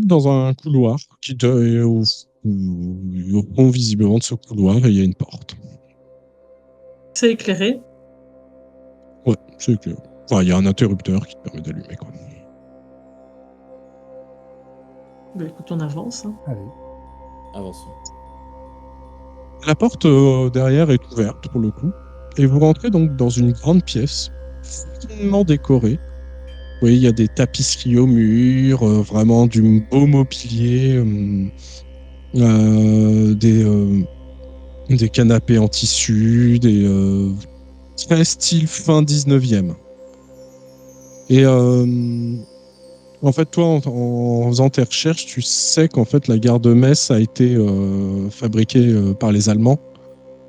arrives dans un couloir qui te, au fond, visiblement, de ce couloir, il y a une porte. C'est éclairé. Ouais, c'est clair. Enfin, il y a un interrupteur qui te permet d'allumer, quoi. Bah, écoute, on avance. Hein. Allez. Avançons. La porte derrière est ouverte, pour le coup. Et vous rentrez donc dans une grande pièce, finement décorée. Vous voyez, il y a des tapisseries au mur, vraiment du beau mobilier, des canapés en tissu, très style fin 19e. Et en fait, toi, en faisant tes recherches, tu sais qu'en fait, la gare de Metz a été fabriquée par les Allemands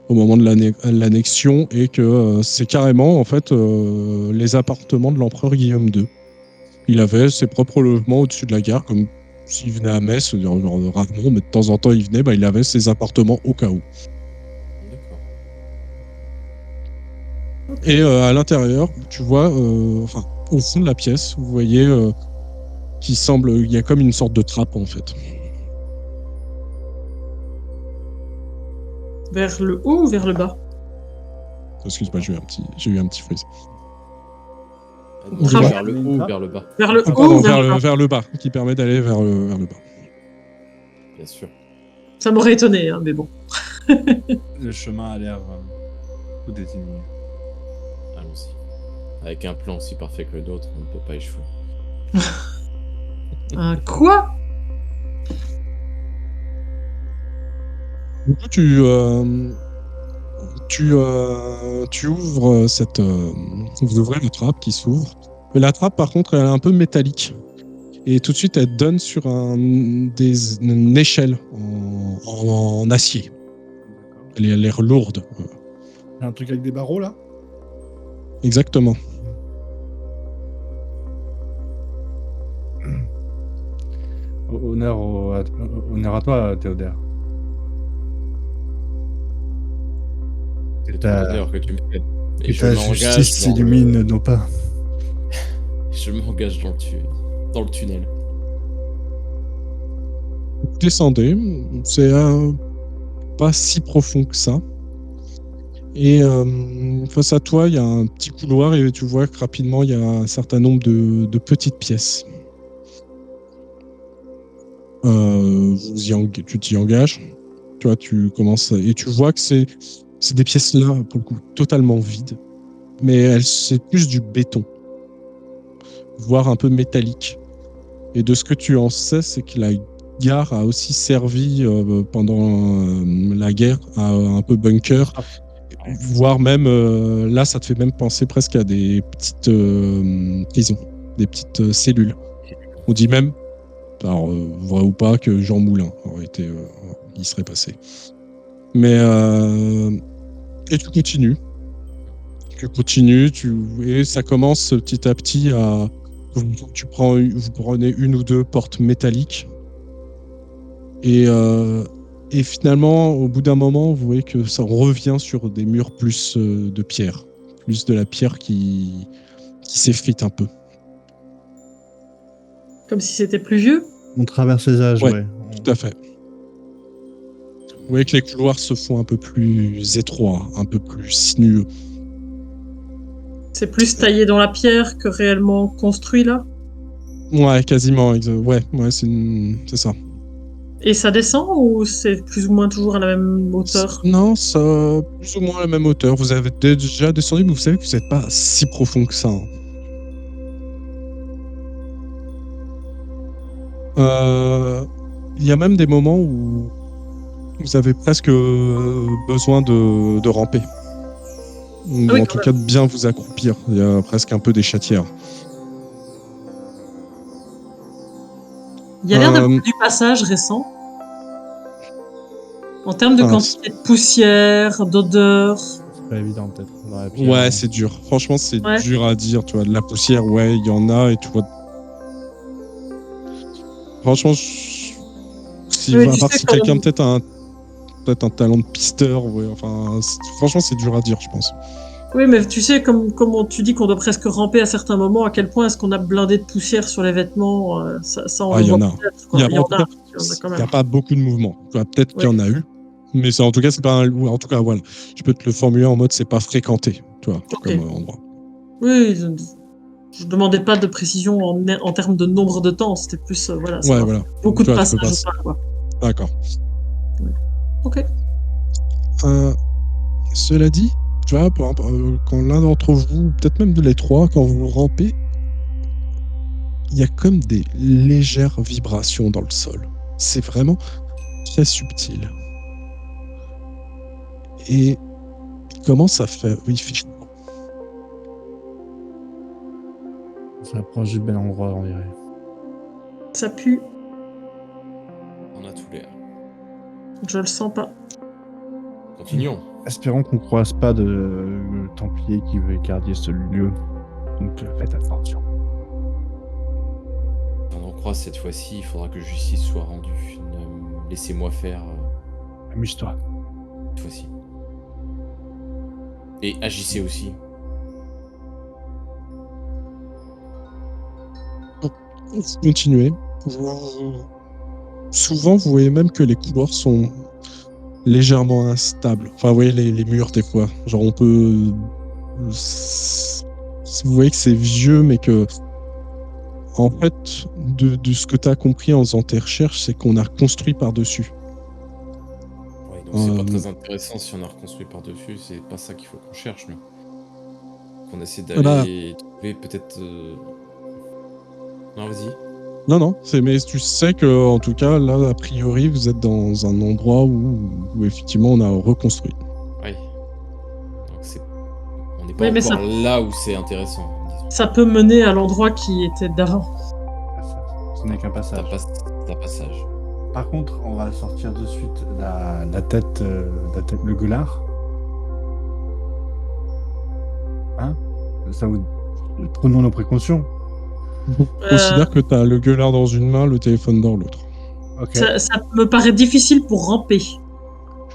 au moment de l'annexion et que c'est carrément en fait les appartements de l'empereur Guillaume II. Il avait ses propres logements au-dessus de la gare, comme s'il venait à Metz, rarement, mais de temps en temps il venait, il avait ses appartements au cas où. D'accord. Et à l'intérieur, tu vois, au fond de la pièce, vous voyez il y a comme une sorte de trappe en fait. Vers le haut ou vers le bas? Excuse-moi, j'ai eu un petit freeze. Vers le haut ou vers le bas? Vers le haut Pardon, ou vers le bas, qui permet d'aller vers le bas. Bien sûr. Ça m'aurait étonné, hein, mais bon. Le chemin a l'air tout désigné. Allons-y. Avec un plan aussi parfait que le nôtre, on ne peut pas échouer. Un quoi? Du coup, tu ouvres vous ouvrez la trappe qui s'ouvre. Mais la trappe, par contre, elle est un peu métallique. Et tout de suite, elle donne sur une échelle en acier. Elle a l'air lourde. Il y a un truc avec des barreaux là? Exactement. Honneur à toi, Théodore. C'est un honneur que tu me fais. Et Que ta justice illumine nos pas. Je m'engage dans le tunnel. Vous descendez, c'est pas si profond que ça. Et face à toi, il y a un petit couloir et tu vois que rapidement, il y a un certain nombre de petites pièces. Tu t'y engages. Tu vois, tu commences et tu vois que c'est des pièces là, pour le coup, totalement vides. Mais c'est plus du béton, voire un peu métallique. Et de ce que tu en sais, c'est que la gare a aussi servi pendant la guerre à un peu bunker, voire même là, ça te fait même penser presque à des petites prisons, des petites cellules. On dit même, alors vrai ou pas, que Jean Moulin aurait été, y serait passé. Mais et tu continues. Et ça commence petit à petit à. Vous prenez une ou deux portes métalliques. Et finalement, au bout d'un moment, vous voyez que ça revient sur des murs plus de pierre. Plus de la pierre qui s'effrite un peu. Comme si c'était plus vieux? On traverse les âges, ouais. Tout à fait. Vous voyez que les couloirs se font un peu plus étroits, un peu plus sinueux. C'est plus taillé dans la pierre que réellement construit, là? Ouais, quasiment. Ouais, c'est ça. Et ça descend ou c'est plus ou moins toujours à la même hauteur? Non, ça plus ou moins à la même hauteur. Vous avez déjà descendu, mais vous savez que vous n'êtes pas si profond que ça. Il y a même des moments où vous avez presque besoin de ramper. Ou en tout cas de bien vous accroupir. Il y a presque un peu des chatières. Il y a l'air d'avoir du passage récent. En termes de quantité de poussière, d'odeur. C'est pas évident peut-être. Ouais, c'est dur. Franchement, c'est dur à dire. Tu vois, de la poussière, ouais, il y en a. Et tu vois. Franchement, si quelqu'un peut-être un talent de pisteur, ouais, enfin, franchement, c'est dur à dire, je pense. Oui, mais tu sais, comme tu dis qu'on doit presque ramper à certains moments, à quel point est-ce qu'on a blindé de poussière sur les vêtements, ça on Ah, le il y en voit a. peut-être, quoi. Il y a, Il y en en tout a, cas, il y en a quand il n'y même. a pas beaucoup de mouvements. Tu vois, peut-être qu'il y en Oui. a eu, mais c'est, en tout cas, c'est pas un, ou en tout cas, voilà. Je peux te le formuler en mode c'est pas fréquenté, tu vois, Ok. comme endroit. Oui, je demandais pas de précision en termes de nombre de temps, c'était plus, voilà, Ouais, savoir voilà. beaucoup Tu de vois, tu peux passages pas. ou pas, quoi. D'accord. Ok. Cela dit, tu vois, par exemple, quand l'un d'entre vous, peut-être même de les trois, quand vous rampez, il y a comme des légères vibrations dans le sol. C'est vraiment très subtil. Et il commence à faire. Oui, il fait chaud. On s'approche du bel endroit, on dirait. Ça pue, On a tout l'air. je le sens pas. Continuons. Espérons qu'on ne croise pas de Templiers qui veut garder ce lieu. Donc faites attention. Si on en croise cette fois-ci, il faudra que justice soit rendue. Laissez-moi faire Amuse-toi. cette fois-ci. Et agissez aussi. Vous continuez. Souvent, vous voyez même que les couloirs sont légèrement instables. Enfin, vous voyez les murs des fois. Genre, on peut. Vous voyez que c'est vieux, mais que. En fait, de ce que tu as compris en faisant tes recherches, c'est qu'on a construit par-dessus. Ouais, donc c'est pas très intéressant si on a reconstruit par-dessus, c'est pas ça qu'il faut qu'on cherche, nous. Qu'on essaie d'aller trouver peut-être... Non, vas-y. Non, mais tu sais que, en tout cas, là, a priori, vous êtes dans un endroit où effectivement, on a reconstruit. Ouais. Donc c'est... On n'est pas Oui, mais encore là où c'est intéressant. Disons. Ça peut mener à l'endroit qui était d'avant. Ce n'est qu'un passage. C'est un passage. Par contre, on va sortir de suite la tête, le gueulard. Hein? Ça vous... Prenons nos précautions. Je considère que tu as le gueulard dans une main, le téléphone dans l'autre. Ok. Ça me paraît difficile pour ramper.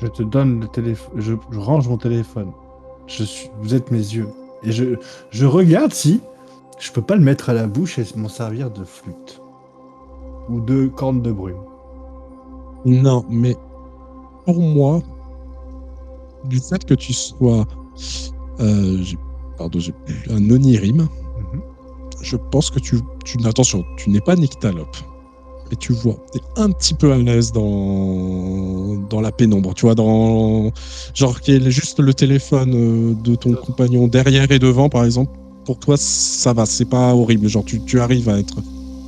Je te donne le téléphone. Je range mon téléphone. Vous êtes mes yeux. Et je regarde si je peux pas le mettre à la bouche et m'en servir de flûte. Ou de corne de brume. Non, mais pour moi, du fait que tu sois j'ai un onirime, je pense que attention, tu n'es pas nyctalope, mais tu vois, tu es un petit peu à l'aise dans la pénombre, tu vois, genre qu'il y ait juste le téléphone de ton compagnon derrière et devant, par exemple, pour toi, ça va, c'est pas horrible, genre tu arrives à être,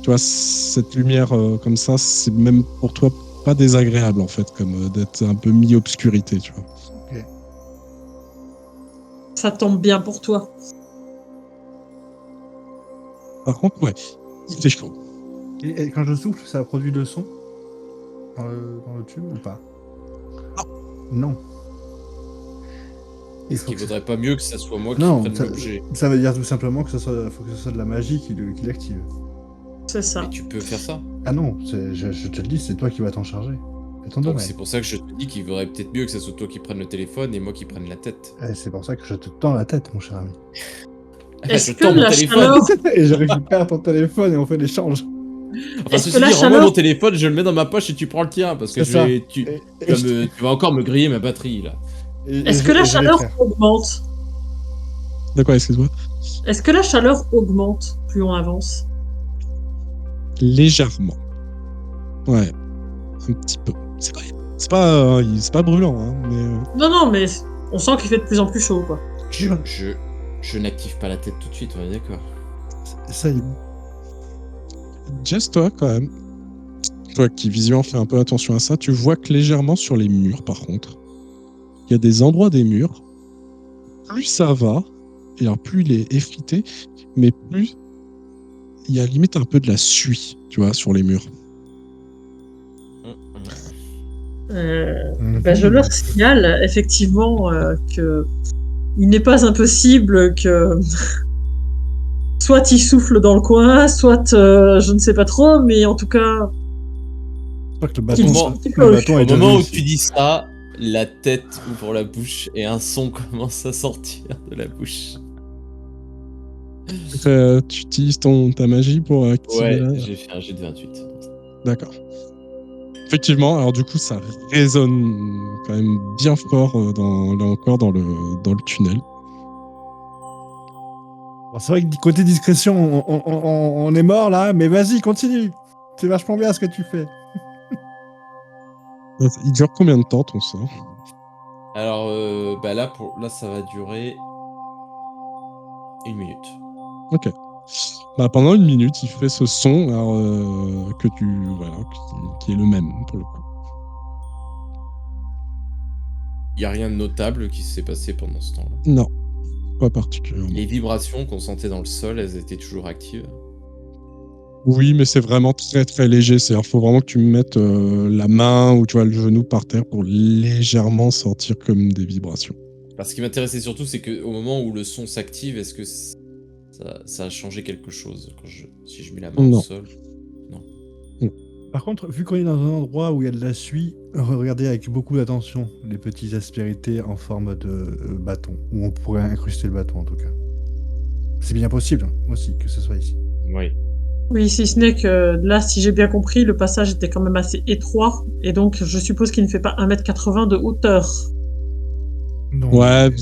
tu vois, cette lumière comme ça, c'est même pour toi pas désagréable, en fait, comme d'être un peu mi-obscurité, tu vois. Ok. Ça tombe bien pour toi. Par contre, ouais, il fait chaud. Et quand je souffle, ça produit le son dans le tube ou pas? Non. Est-ce qu'il vaudrait pas mieux que ça soit moi qui Non, prenne l'objet? ça veut dire tout simplement que faut que ce soit de la magie qui l'active. C'est ça. Mais tu peux faire ça. Ah non, je te le dis, c'est toi qui vas t'en charger. C'est ton Donc domaine. c'est pour ça que je te dis qu'il vaudrait peut-être mieux que ça soit toi qui prenne le téléphone et moi qui prenne la tête. Et c'est pour ça que je te tends la tête, mon cher ami. Est-ce Je que tends mon la téléphone. chaleur... Et je récupère ton téléphone et on fait l'échange. Enfin, Est-ce ceci que la dit, rends-moi chaleur- mon téléphone, je le mets dans ma poche et tu prends le tien parce que C'est ça. tu vas encore me griller ma batterie là. Est-ce que la chaleur augmente? D'accord, excuse-moi. Est-ce que la chaleur augmente plus on avance? Légèrement. Ouais, un petit peu. C'est pas brûlant, hein, mais... Non, mais on sent qu'il fait de plus en plus chaud, quoi. Je n'active pas la tête tout de suite, on est d'accord. Ça y est. Just toi, quand même. Toi qui, visiblement, fais un peu attention à ça, tu vois que légèrement sur les murs, par contre, il y a des endroits des murs, plus ça va, et alors plus il est effrité, mais plus il y a limite un peu de la suie, tu vois, sur les murs. Je leur signale effectivement que il n'est pas impossible que soit il souffle dans le coin, soit je ne sais pas trop, mais en tout cas, Je crois que Qu'il le bâton faut- est Au moment devenu où ici. tu dis ça, la tête ouvre la bouche et un son commence à sortir de la bouche. Tu utilises ta magie pour activer Ouais, la... j'ai fait un jet de 28. D'accord. Effectivement, alors du coup, ça résonne quand même bien fort là encore dans le tunnel. Bon, c'est vrai que du côté discrétion, on est mort là, mais vas-y, continue. C'est vachement bien ce que tu fais. Il dure combien de temps ton sort? Alors, bah là, ça va durer 1 minute. Ok. Bah, pendant 1 minute, il fait ce son alors, voilà, qui est le même pour le coup. Il n'y a rien de notable qui s'est passé pendant ce temps-là. Non, pas particulièrement. Les vibrations qu'on sentait dans le sol, elles étaient toujours actives. Oui, mais c'est vraiment très très léger. C'est-à-dire, faut vraiment que tu mettes la main ou tu vois le genou par terre pour légèrement sentir comme des vibrations. Parce ce qui m'intéressait surtout, c'est qu'au moment où le son s'active, est-ce que ça a changé quelque chose si je mets la main au Non. sol? Non. Par contre, vu qu'on est dans un endroit où il y a de la suie, regardez avec beaucoup d'attention les petites aspérités en forme de bâton, où on pourrait incruster le bâton en tout cas. C'est bien possible aussi que ce soit ici. Oui. Oui, si ce n'est que là, si j'ai bien compris, le passage était quand même assez étroit, et donc je suppose qu'il ne fait pas 1,80 m de hauteur. Non, Ouais, mais-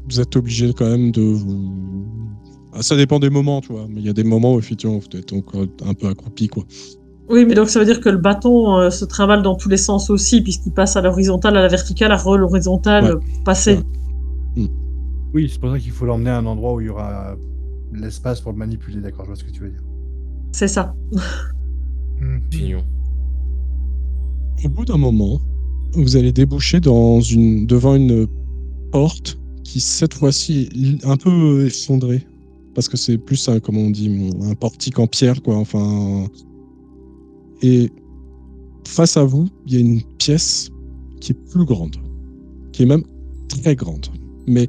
vous êtes obligé quand même de vous. Ah, ça dépend des moments, tu vois. Mais il y a des moments où effectivement vous êtes encore un peu accroupi, quoi. Oui, mais donc ça veut dire que le bâton se trimballe dans tous les sens aussi, puisqu'il passe à l'horizontale, à la verticale, à l'horizontale, Ouais, pour passer. Oui, c'est pour ça qu'il faut l'emmener à un endroit où il y aura l'espace pour le manipuler, d'accord, je vois ce que tu veux dire. C'est ça. Pignon. Au bout d'un moment, vous allez déboucher devant une porte qui, cette fois-ci, est un peu effondrée. Parce que c'est plus, comment on dit, un portique en pierre, quoi. Enfin. Et face à vous, il y a une pièce qui est plus grande, qui est même très grande. Mais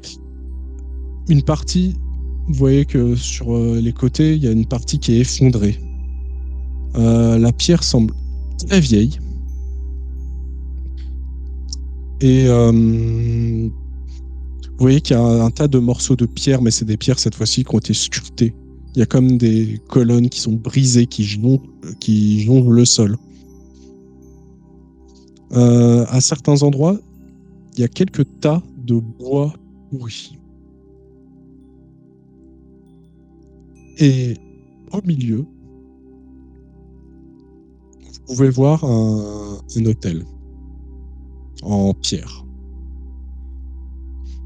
une partie, vous voyez que sur les côtés, il y a une partie qui est effondrée. La pierre semble très vieille. Et vous voyez qu'il y a un tas de morceaux de pierre, mais c'est des pierres cette fois-ci qui ont été sculptées. Il y a comme des colonnes qui sont brisées, qui jonchent le sol. À certains endroits, il y a quelques tas de bois pourris. Et au milieu, vous pouvez voir un hôtel en pierre.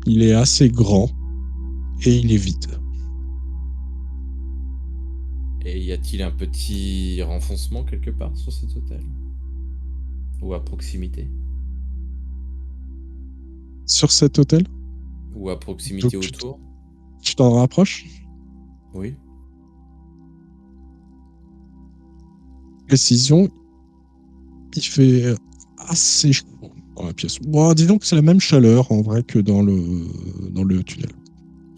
Il est assez grand et il est vide. Et y a-t-il un petit renfoncement quelque part sur cet hôtel? Ou à proximité? Sur cet hôtel, Ou à proximité donc autour? tu t'en rapproches. Oui. Précision, il fait assez chaud dans la pièce. Bon, disons que c'est la même chaleur en vrai que dans le tunnel.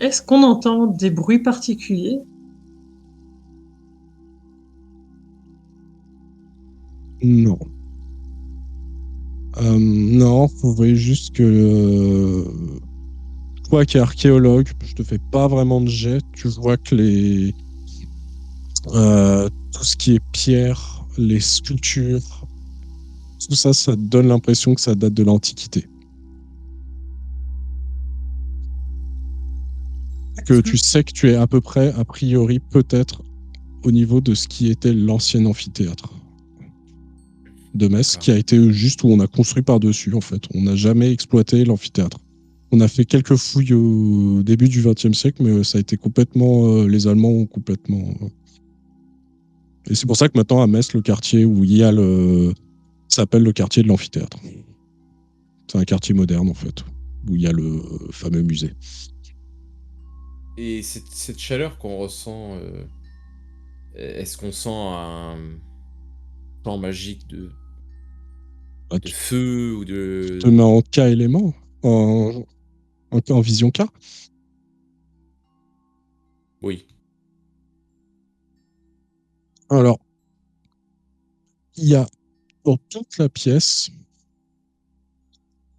Est-ce qu'on entend des bruits particuliers? Non. Non, vous voyez juste que toi qui es archéologue, je te fais pas vraiment de jet. Tu vois que tout ce qui est pierre, les sculptures, tout ça, ça te donne l'impression que ça date de l'Antiquité. Que tu sais que tu es à peu près, a priori, peut-être au niveau de ce qui était l'ancien amphithéâtre de Metz, qui a été juste où on a construit par-dessus, en fait. On n'a jamais exploité l'amphithéâtre. On a fait quelques fouilles au début du XXe siècle, mais ça a été complètement. Les Allemands ont complètement. Et c'est pour ça que maintenant, à Metz, le quartier où il y a s'appelle le quartier de l'amphithéâtre. C'est un quartier moderne, en fait, où il y a le fameux musée. Et cette chaleur qu'on ressent, est-ce qu'on sent un plan magique Bah, de tu feu ou te mets de... en K élément, en vision K. Oui. Alors, il y a dans toute la pièce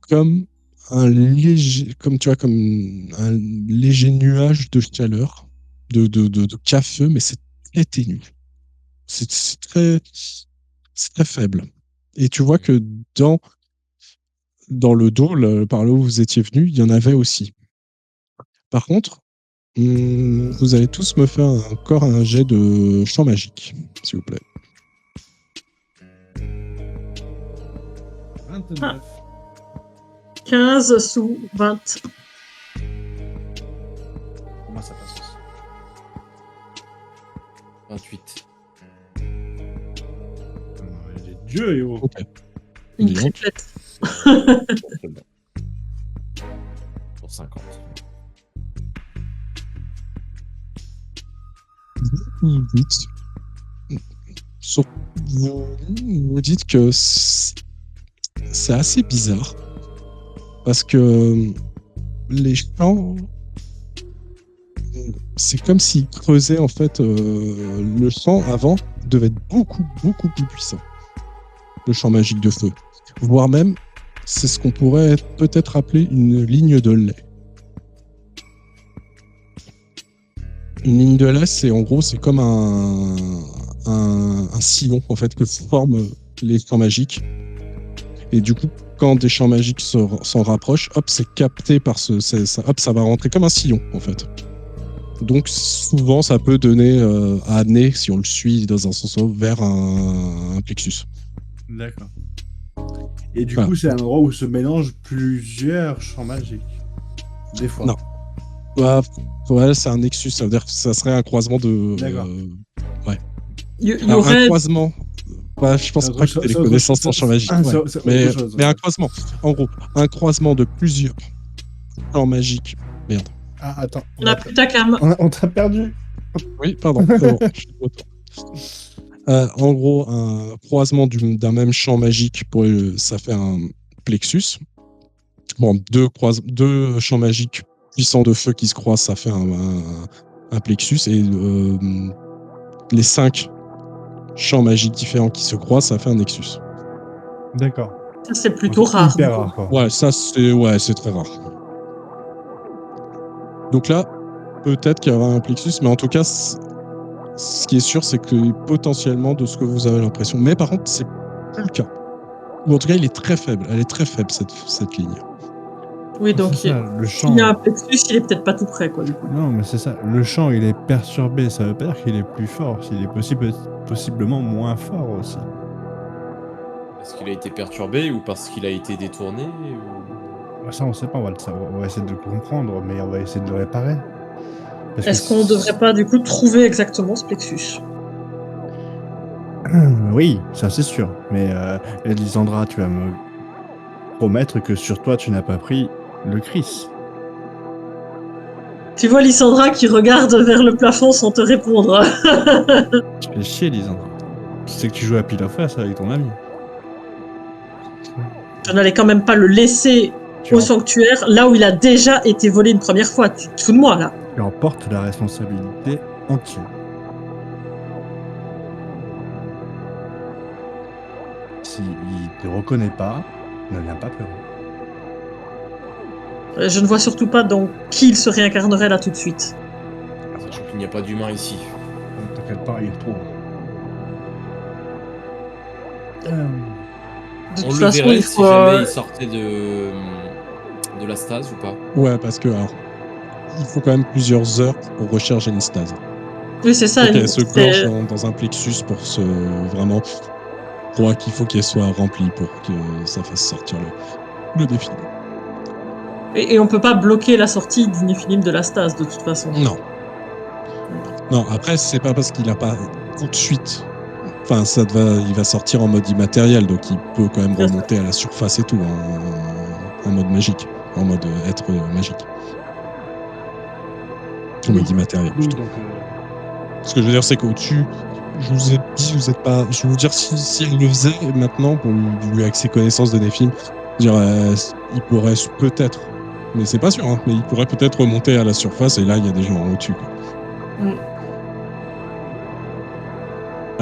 comme comme un léger nuage de chaleur, de café, mais c'est très ténu. C'est très faible. Et tu vois que dans le dos, par là où vous étiez venu, il y en avait aussi. Par contre, vous allez tous me faire encore un jet de champ magique, s'il vous plaît. 29. 15 sous 20. Comment ça passe? 28. Il est Dieu, et oh. Ok. Une Dis donc. triplette. C'est bon. Pour 50. Vous vous dites que c'est assez bizarre parce que les champs, c'est comme s'ils creusaient en fait le champ avant devait être beaucoup plus puissant, le champ magique de feu, voire même c'est ce qu'on pourrait peut-être appeler une ligne de lait. Une ligne de lait, c'est en gros, c'est comme un sillon en fait que forment les champs magiques. Et du coup, quand des champs magiques s'en rapprochent, hop, c'est capté par hop, ça va rentrer comme un sillon en fait. Donc souvent, ça peut donner à amener, si on le suit dans un sens vers un plexus. D'accord. Et du Voilà. coup, c'est un endroit où se mélangent plusieurs champs magiques. Des fois. Non. Ouais, c'est un nexus, ça veut dire que ça serait un croisement de. D'accord. Il y Alors, aurait. un croisement. Ouais, je pense C'est pas autre que tu aies les chose, connaissances c'est en autre champ magique. chose. Ouais. C'est Mais, autre chose, mais ouais. un croisement, en gros, un croisement de plusieurs champs magiques. Merde. Ah, attends. On a plus ta cam. On t'a perdu. Oui, pardon. C'est bon, je suis de retour. En gros, un croisement d'un même champ magique, ça fait un plexus. Bon, deux champs magiques puissants de feu qui se croisent, ça fait un plexus. Et les 5 champs magiques différents qui se croisent, ça fait un nexus. D'accord. Ça, c'est plutôt rare. Hyper du coup. rare, quoi. Ouais, ça, c'est très rare. Donc là, peut-être qu'il y aura un plexus, mais en tout cas, ce qui est sûr, c'est que potentiellement, de ce que vous avez l'impression. Mais par contre, c'est plus le cas. Ou en tout cas, il est très faible. Elle est très faible, cette ligne. Oui, donc C'est ça, le champ. s'il y a un plexus, il est peut-être pas tout près, quoi, du coup. Non, mais c'est ça. Le champ, il est perturbé. Ça veut pas dire qu'il est plus fort. Il est possiblement moins fort aussi. Est-ce qu'il a été perturbé ou parce qu'il a été détourné ou... Ça, on sait pas. On va le savoir. On va essayer de le comprendre, mais on va essayer de le réparer. Parce Est-ce que qu'on devrait pas, du coup, trouver exactement ce plexus? Oui, ça c'est sûr. Mais Elisandra, tu vas me promettre que sur toi, tu n'as pas pris le Chris. Tu vois Lysandra qui regarde vers le plafond sans te répondre. Tu fais chier, Elisandra. Tu sais que tu joues à pile à face avec ton ami. Je n'allais quand même pas le laisser Tu, au en- sanctuaire, là où il a déjà été volé une première fois. Tu te fous de moi, là. tu en portes la responsabilité entière. S'il ne te reconnaît pas, ne viens pas pleurer. Je ne vois surtout pas dans qui il se réincarnerait là tout de suite. Sachant qu'il n'y a pas d'humain ici. Ne t'inquiète pas, il trouve. De On toute le façon, verrait il si faut. jamais il sortait de la stase ou pas. Ouais, parce que alors, il faut quand même plusieurs heures pour recharger une stase. Oui, c'est ça. Donc, elle se c'est- gorge dans un plexus pour vraiment. Pour qu'il faut qu'elle soit remplie pour que ça fasse sortir le défi. Et on peut pas bloquer la sortie du Néphilim de la stase, de toute façon. Non. Non, après, c'est pas parce qu'il a pas tout de suite. Enfin, il va sortir en mode immatériel, donc il peut quand même Bien remonter à la surface et tout, en mode magique, en mode être magique. En mode immatériel. Oui, plutôt. donc, Ce que je veux dire, c'est qu'au-dessus, je vous ai dit, vous êtes pas. Je vais vous dire, si elle le faisait maintenant, pour lui avec ses connaissances de Néphim, il pourrait peut-être, mais c'est pas sûr, hein, mais il pourrait peut-être remonter à la surface et là, il y a des gens en au-dessus. Mm.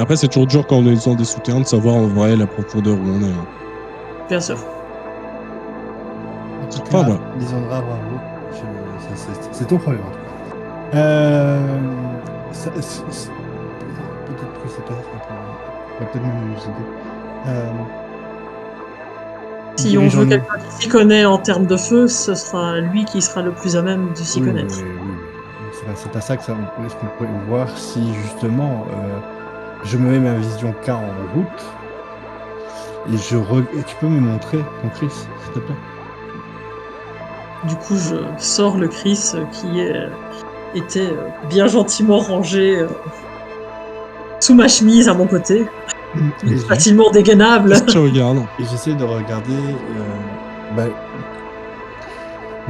Après, c'est toujours dur quand on est dans des souterrains de savoir en vrai la profondeur où on est. Hein. Bien sûr. Enfin, voilà. Lisandra, bravo. C'est ton problème. En tout cas. Peut-être que c'est pas ça. On va peut-être même nous aider. Si on veut quelqu'un qui s'y connaît en termes de feu, ce sera lui qui sera le plus à même de s'y connaître. Oui. C'est pas ça que ça. Est-ce qu'on pourrait voir si justement je me mets ma vision K en route et et tu peux me montrer ton Chris, s'il te plaît. Du coup, je sors le Chris qui était bien gentiment rangé sous ma chemise à mon côté, facilement dégainable. Qu'est-ce que tu regardes? Et j'essaie de regarder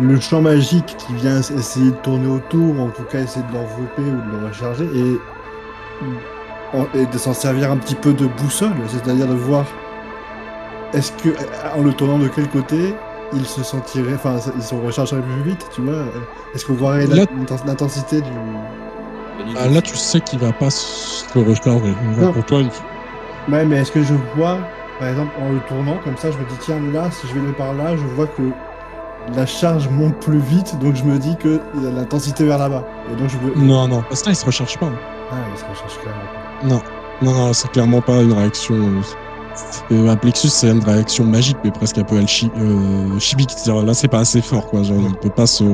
le champ magique qui vient essayer de tourner autour, en tout cas essayer de l'envelopper ou de le recharger, et de s'en servir un petit peu de boussole, c'est-à-dire de voir est-ce que, en le tournant de quel côté, il se sentirait, enfin, il se rechargerait plus vite, tu vois. Est-ce qu'on voirait l'intensité du... Là, tu sais qu'il va pas se recharger. Pour toi, Ouais, mais est-ce que je vois, par exemple, en le tournant, comme ça, je me dis, tiens, là, si je vais aller par là, je vois que la charge monte plus vite, donc je me dis que l'intensité vers là-bas. Et donc je veux... Non, parce que là, il se recharge pas. Ah, il se recharge clairement. Non, c'est clairement pas une réaction... un plexus, c'est une réaction magique, mais presque un peu chimique. C'est-à-dire, là, c'est pas assez fort, quoi. Genre, il peut pas se...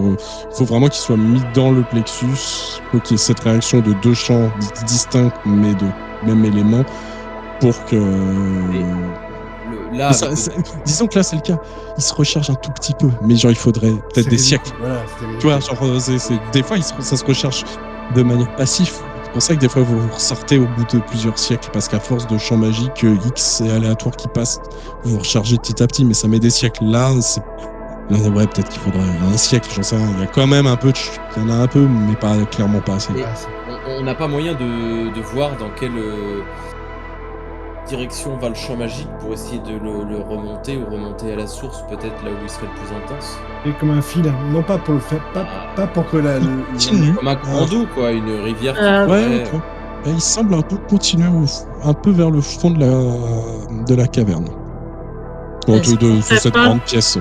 faut vraiment qu'il soit mis dans le plexus. Faut qu'il y ait cette réaction de deux champs distincts, mais de même élément, pour que... Là, disons que là, c'est le cas. Il se recharge un tout petit peu, mais genre, il faudrait peut-être des siècles. Voilà, tu vois, genre, des fois, ça se recharge de manière passive. C'est pour ça que des fois, vous ressortez au bout de plusieurs siècles, parce qu'à force de champs magiques X et aléatoires qui passent, vous rechargez petit à petit, mais ça met des siècles. Là, ouais, peut-être qu'il faudrait un siècle, j'en sais rien. Il y a quand même un peu, il y en a un peu, mais clairement pas assez. On n'a pas moyen de voir dans quelle direction va le champ magique pour essayer de le remonter ou remonter à la source, peut-être là où il serait le plus intense. Et comme un fil, non pas pour le faire, pas pour que comme un courant d'eau, quoi, une rivière. Ouais, ok. Et il semble un peu continuer un peu vers le fond de la caverne. De cette grande pièce.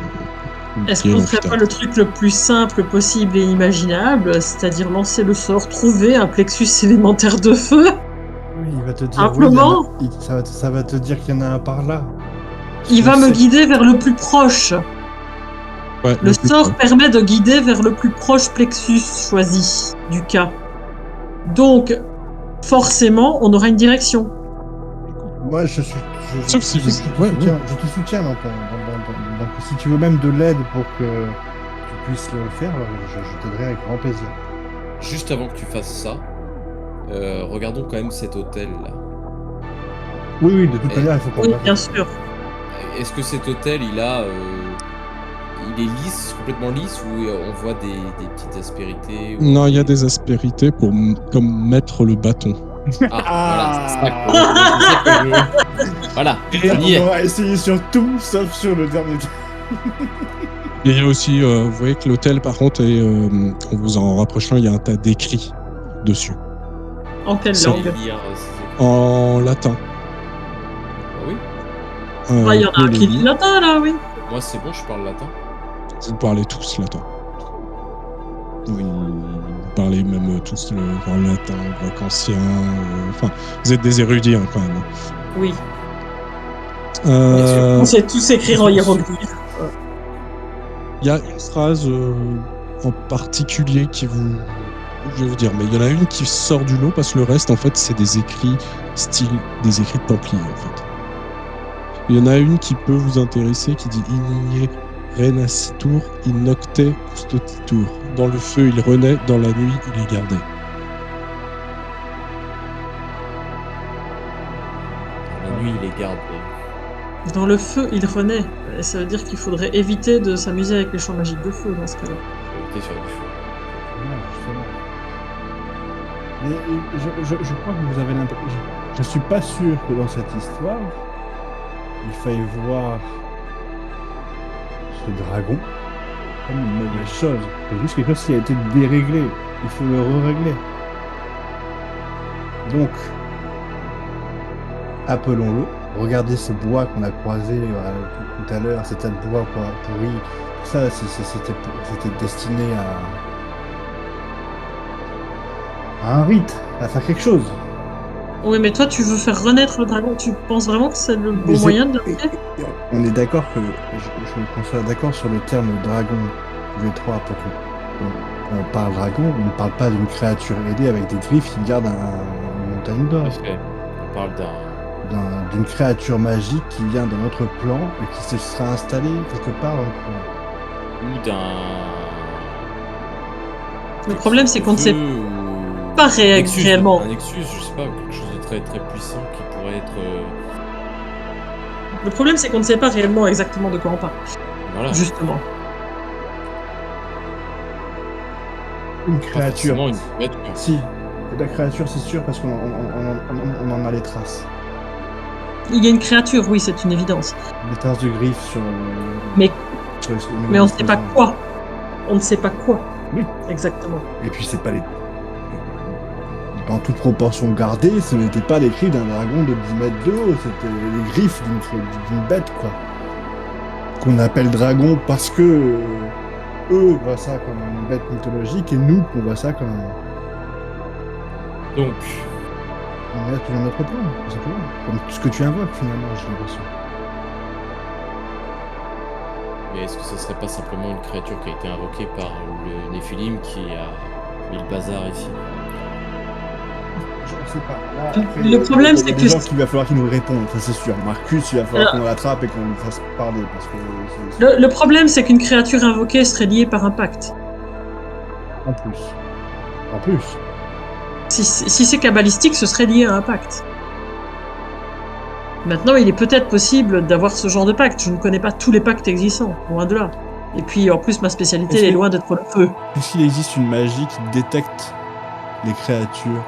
Est-ce qu'on ne ferait pas le truc le plus simple possible et imaginable, c'est-à-dire lancer le sort, trouver un plexus élémentaire de feu? Oui, il va te dire. Simplement. Oui, ça va te dire qu'il y en a un par là. Il va me guider vers le plus proche. Ouais, le sort permet de guider vers le plus proche plexus choisi du cas. Donc, forcément, on aura une direction. Moi, je te soutiens donc si tu veux même de l'aide pour que tu puisses le faire, je t'aiderai avec grand plaisir. Juste avant que tu fasses ça, regardons quand même cet hôtel là. Oui, de toute manière, il faut qu'on... Oui, bien sûr. Est-ce que cet hôtel, il est lisse, complètement lisse, ou on voit des petites aspérités Non, il y a des aspérités comme mettre le bâton. Voilà, c'est ça que je veux. Voilà, on va essayer sur tout, sauf sur le dernier. Et il y a aussi, vous voyez que l'hôtel, par contre, en vous en rapprochant, il y a un tas d'écrits dessus. En quelle langue? En latin. Ah oui. Il y en a un qui dit latin, là, oui. Moi, c'est bon, je parle latin. Vous parlez tous latin. Vous parlez même tous le latin, le grec ancien. Enfin, vous êtes des érudits, quand même. Oui. On sait tous écrire en hiéroglyphe. Il y a une phrase en particulier qui vous... Je vais vous dire, mais il y en a une qui sort du lot parce que le reste, en fait, c'est des écrits des écrits de Templiers, en fait. Il y en a une qui peut vous intéresser, qui dit « Igné renacitur, in nocte custoditur ». Dans le feu, il renaît, dans la nuit, il est gardé. Dans la nuit, il est gardé. Dans le feu, il renaît. Ça veut dire qu'il faudrait éviter de s'amuser avec les champs magiques de feu dans ce cas-là. Éviter sur le feu. Mais je crois que vous avez l'impression... Je suis pas sûr que dans cette histoire, il faille voir ce dragon comme une mauvaise chose. C'est juste quelque chose qui a été déréglé. Il faut le re-régler. Donc, appelons-le. Regardez ce bois qu'on a croisé tout à l'heure, cet tas de bois pourri Ça, c'était destiné à un rite, à faire quelque chose. Oui, mais toi, tu veux faire renaître le dragon. Tu penses vraiment que c'est le bon moyen de le faire? On est d'accord que qu'on soit d'accord sur le terme dragon, tous les trois, pour qu'on on parle dragon, on ne parle pas d'une créature ailée avec des griffes qui garde une montagne d'or. Parfait. On parle D'une créature magique qui vient d'un autre plan et qui se sera installée quelque part dans le plan. ou d'un. Le problème, c'est qu'on ne sait Feu pas Nexus, réellement. Un Nexus, je sais pas, quelque chose de très très puissant qui pourrait être. Le problème, c'est qu'on ne sait pas réellement exactement de quoi on parle. Voilà. Justement. Une Pas créature. forcément une créature. Si, la créature, c'est sûr, parce qu'on on en a les traces. Il y a une créature, oui, c'est une évidence. Les traces de griffes sur. Mais- sur le- Mais on ne sait pas quoi. On ne sait pas quoi. Oui. Exactement. Et puis c'est pas les. Dans toute proportion gardée, ce n'était pas les griffes d'un dragon de 10 mètres de haut, c'était les griffes d'une bête, quoi. Qu'on appelle dragon parce que eux voient ça comme une bête mythologique et nous, on voit ça comme Donc, un être d'un autre plan, tout simplement. Comme ce que tu invoques, finalement, j'ai l'impression. mais est-ce que ce serait pas simplement une créature qui a été invoquée par le Néphilim qui a mis le bazar ici? Je ne sais pas. Là, Le problème, c'est il y a que des gens qu'il va falloir qu'ils nous répondent, ça c'est sûr. Marcus, il va falloir qu'on l'attrape et qu'on lui fasse parler, parce que... Le problème, c'est qu'une créature invoquée serait liée par un pacte. En plus. En plus. Si c'est kabbalistique, ce serait lié à un pacte. Maintenant, il est peut-être possible d'avoir ce genre de pacte. Je ne connais pas tous les pactes existants, loin de là. Et puis, en plus, ma spécialité Est-ce est que- loin d'être le feu. Est-ce qu'il existe une magie qui détecte les créatures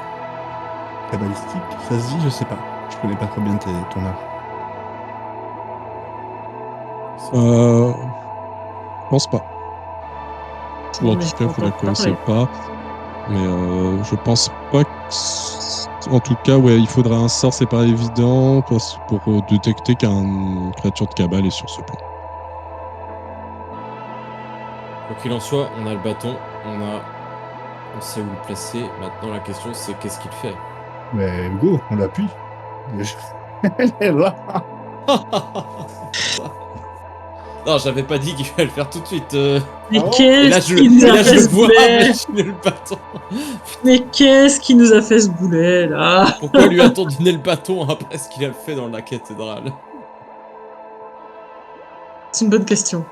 kabbalistiques? Ça se dit, je sais pas. Je connais pas trop bien ton art. Je pense pas. Ou en Mais tout cas, vous la j'entends connaissez parler. pas. Mais je pense pas que... En tout cas, ouais, il faudra un sort, c'est pas évident, pour détecter qu'une créature de cabale est sur ce plan. Quoi qu'il en soit, on a le bâton, on sait où le placer. Maintenant, la question, c'est qu'est-ce qu'il fait? Mais go, on l'appuie. Elle est là. Non, j'avais pas dit qu'il fallait le faire tout de suite. Mais Ah bon Et là, qu'est-ce qui et nous a là, fait je ce le vois boulet? machiner le bâton. Mais qu'est-ce qui nous a fait ce boulet, là? Pourquoi lui a-t-on donné le bâton après ce qu'il a fait dans la cathédrale? C'est une bonne question.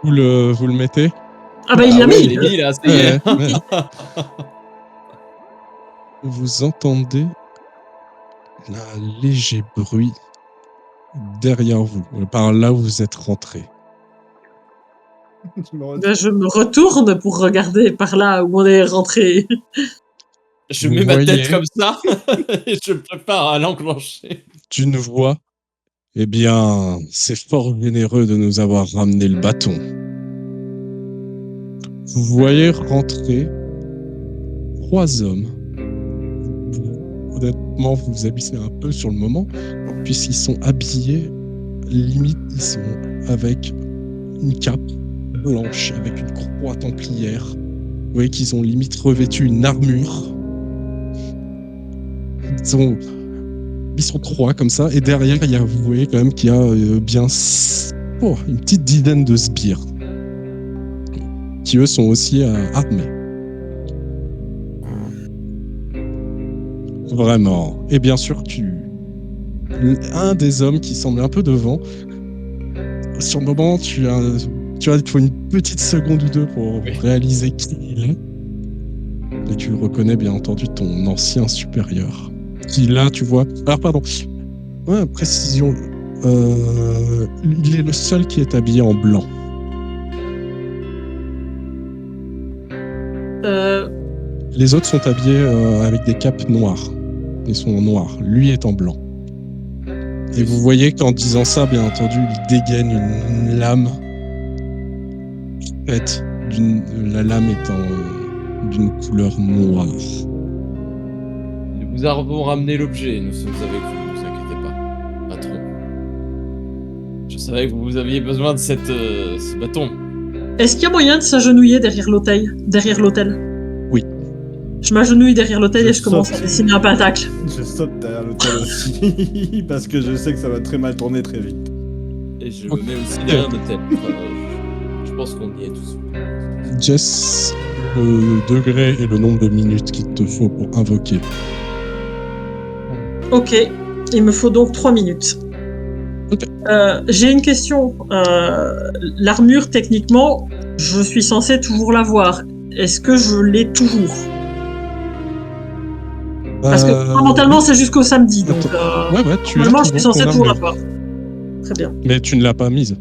Vous le mettez? Ah bah, il l'a ouais, mis! il est mis là, ça y est. Ouais. Vous entendez un léger bruit derrière vous, par là où vous êtes rentré. Ben, je me retourne pour regarder par là où on est rentré. Je Vous mets ma tête voyez comme ça et je me prépare à l'enclencher. d'une voix. Eh bien, c'est fort généreux de nous avoir ramené le bâton. Vous voyez rentrer 3 hommes. Honnêtement, vous vous habissez un peu sur le moment, puisqu'ils sont habillés, limite, ils sont avec une cape blanche, avec une croix templière. Vous voyez qu'ils ont limite revêtu une armure. Ils sont 3 comme ça, et derrière, vous voyez quand même qu'il y a bien une petite dizaine de sbires, qui eux sont aussi armés. Vraiment. Et bien sûr, un des hommes qui semble un peu devant, sur le moment, il faut une petite seconde ou deux pour réaliser qui il est. Et tu reconnais bien entendu ton ancien supérieur. Qui là, tu vois... Alors, pardon. Ouais, précision. Il est le seul qui est habillé en blanc. Les autres sont habillés avec des capes noires. Ils sont en noir. Lui est en blanc. Et vous voyez qu'en disant ça, bien entendu, il dégaine une lame. Faite la lame étant d'une couleur noire. Nous vous avons ramené l'objet, nous sommes avec vous, ne vous inquiétez pas. Patron. Je C'est vrai que vous aviez besoin de ce bâton. Est-ce qu'il y a moyen de s'agenouiller derrière l'hôtel? Oui. Je m'agenouille derrière l'hôtel Je et je commence à saute. dessiner un pentacle. Je saute derrière l'hôtel aussi, parce que je sais que ça va très mal tourner très vite. Et je me mets aussi derrière l'hôtel. Enfin, je pense qu'on y est tous. Jess, le degré et le nombre de minutes qu'il te faut pour invoquer. Ok, il me faut donc 3 minutes. Ok. J'ai une question. L'armure, techniquement, je suis censé toujours l'avoir. Est-ce que je l'ai toujours? Parce que fondamentalement, c'est jusqu'au samedi. Donc, Ouais, tu l'as normalement, je suis toujours, censé ton toujours armure. l'avoir. Très bien. Mais tu ne l'as pas mise.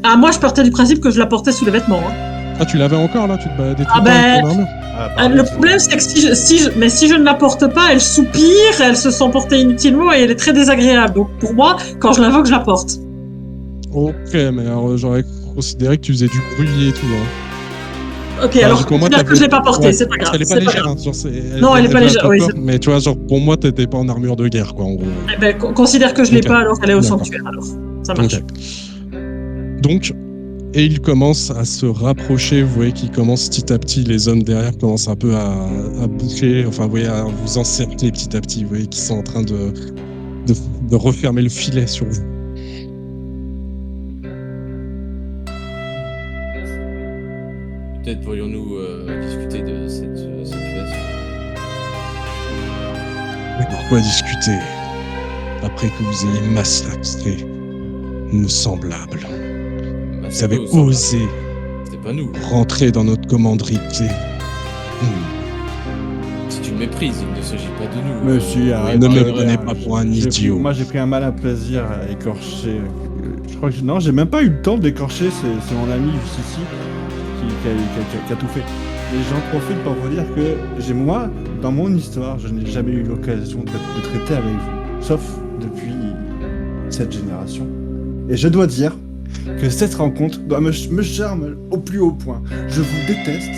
Ah, moi, je partais du principe que je la portais sous les vêtements. Hein. Ah, tu l'avais encore là? Tu te baladais tout Ah le temps avec ben, ton armure? le problème, c'est que si je ne la porte pas, elle soupire, elle se sent porter inutilement et elle est très désagréable. Donc, pour moi, quand je l'invoque, je la porte. Ok, mais alors j'aurais considéré que tu faisais du bruit et tout. Hein. Ok, Enfin, alors, pour moi, c'est-à-dire que je l'ai pas portée, ouais, c'est pas parce grave. qu'elle est pas C'est pas légère. grave. Hein, genre, Non, elle est pas va légère, à ton oui, corps, c'est- mais tu vois, genre, pour moi, t'étais pas en armure de guerre, quoi, en gros. Eh ben, considère que je l'ai Ok. pas, alors elle est au D'accord. sanctuaire. Alors, ça marche. Ok. Donc, et il commence à se rapprocher. Vous voyez qu'il commence petit à petit, les hommes derrière commencent un peu à boucher, enfin, vous voyez, à vous encercler petit à petit. Vous voyez qu'ils sont en train de refermer le filet sur vous. Peut-être pourrions-nous discuter de cette situation. Mais pourquoi discuter après que vous ayez massacré nos semblables? Bah, Vous c'est avez pas aux semblables. osé C'est pas nous. rentrer dans notre commanderie. C'est une méprise, il ne s'agit pas de nous. Monsieur, arrête Ne de me rire. prenez pas pour un J'ai idiot. moi, j'ai pris un malin plaisir à écorcher. Je crois que non, j'ai même pas eu le temps d'écorcher. C'est mon ami juste ici qui a tout fait. Et j'en profite pour vous dire que moi, dans mon histoire, je n'ai jamais eu l'occasion de traiter avec vous, sauf depuis cette génération. Et je dois dire que cette rencontre doit me charme au plus haut point. Je vous déteste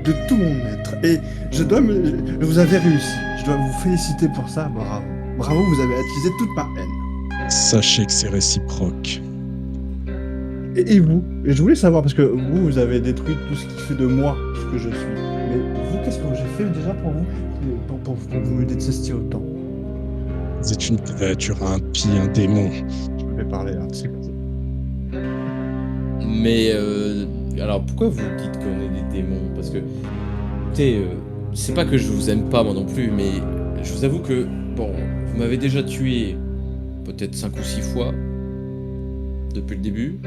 de tout mon être. Et vous avez réussi. Je dois vous féliciter pour ça. Bravo. Bravo, vous avez attisé toute ma haine. Sachez que c'est réciproque. Et vous? Et je voulais savoir, parce que vous avez détruit tout ce qui fait de moi ce que je suis. Mais vous, qu'est-ce que j'ai fait déjà pour vous? Pour que vous me détestiez autant? Vous êtes une créature impie, un démon. Je me fais parler, hein, c'est comme ça. Mais alors pourquoi vous dites qu'on est des démons? Parce que, écoutez, c'est pas que je vous aime pas moi non plus, mais je vous avoue que, bon, vous m'avez déjà tué peut-être 5 ou 6 fois depuis le début.